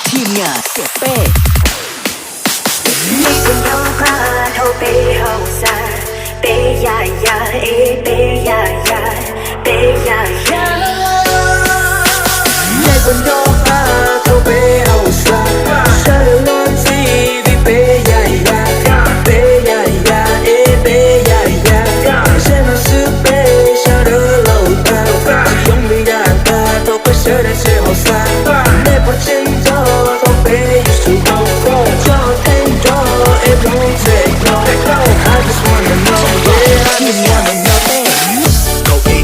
ทีมงานเสียเป้你不要把头背后散，背呀呀，哎背呀呀，背呀呀。你不要把头背后散，傻的逻辑的背呀呀，背呀呀，哎背呀呀。现在是背下的楼道，只用力压它，头被射的时候散。你不见着头背有时候就太多。It won't take no. I just wanna know, yeah, I just wanna know. เก้าอี้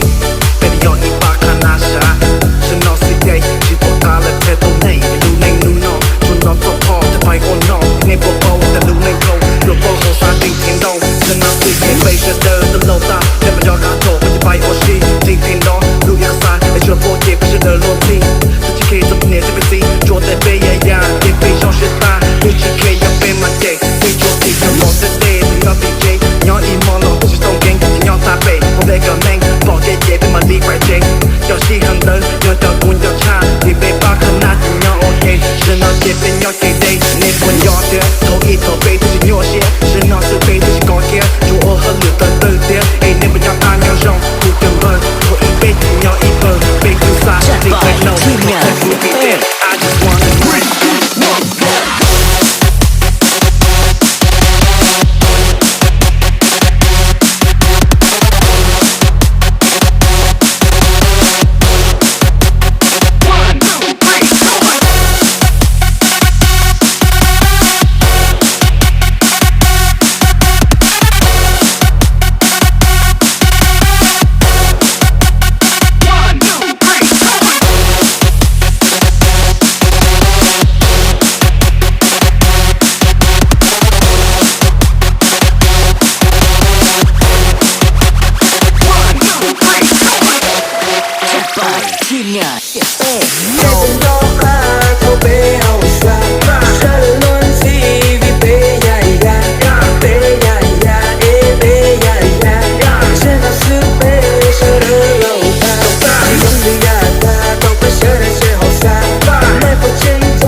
เป็นยอดอีปากขนาดชาฉันนอนสิเกย์ที่ตัวตาและเธอตรงไหนไม่รู้ในนู้นนอนชวนนอนตัวพอจะไปโอนนอนในโปโปแต่รู้ในโกลหลวงพ่อโหสาติงเทียนดองฉันนอนสิเกย์ไปเชเดอร์ตลอดตาแต่ไม่ยอมขาโถมันจะไปโอชีจริงเทียนดองรู้อยากสายไอชวนโปเจไปเชเดอร์โลทีจะจีเคจะเป็นเนี่ยจะเป็นซีโจแต่เบย์ยาเด็กไปช่องเชตาดูจีเคยังเป็นมาเด็กที่โจตีกับมอสเดย์ถึงนอนดีเจย้อนอีมอลล์ที่ต้องเก่งที่ย้อนตาเป๋ผมเลยกับแม่งบอกเจ๊เป็นมาดีไปเจ๊要细很冷要到滚要差你被扒看那就要 OK 是那些เป็น要给 day 你不要的头一头背都是弱些是那是背都是高阶主我和你的对点哎你不要按要上不跟本我一杯要一本背不撒你会 know 我不给点 I just wanna winทีมงานเสียเป้你不要把头背后散，傻的逻辑的背呀呀，背呀呀，哎背呀呀。现在是背下的楼道，只用力压它，头被射的时候散。你不见着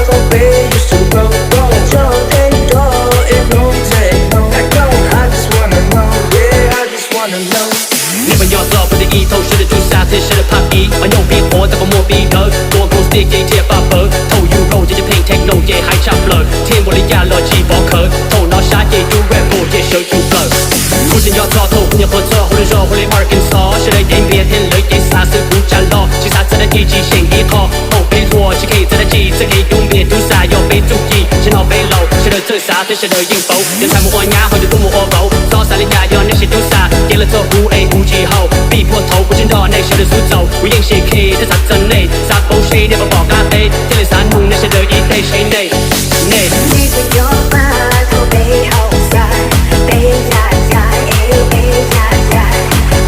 头背有时候就太多，It won't take no. I just wanna know, yeah, I just wanna know. 你们要做不得一头是的朱砂，最是的怕一，把牛逼活的个莫逼格，多公司的给贴发白，头有肉这就拼 techno 也还差不了，天我的压了几包壳，头脑傻也有 rap 也手有 flow。不仅要操头，不能合作，或者说或者 Arkansas，是来点别天雷点啥事不占了，其他在的地基先一套，后背弱只可以在的记，只可以用别读啥要被注意，是闹背篓，是的这啥这是的应付，人才不我牙后就多么恶暴，早啥的牙要那些丢啥，给了做无 A 无几后，逼迫头不知道那些的苏走，我应谁 K 这啥真内，啥风水的不报咖啡，天了啥弄那些的一对谁内内。你不要把头背后散，背呀呀，哎背呀呀，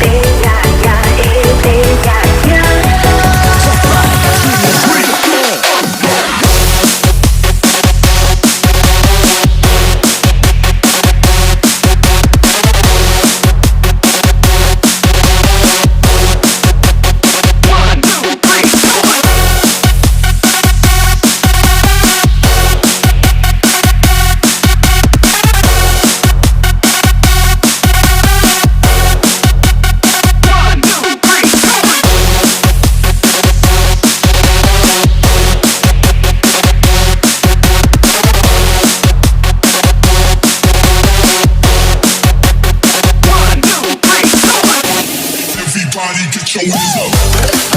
背呀呀，哎背呀呀。Everybody get your hands up.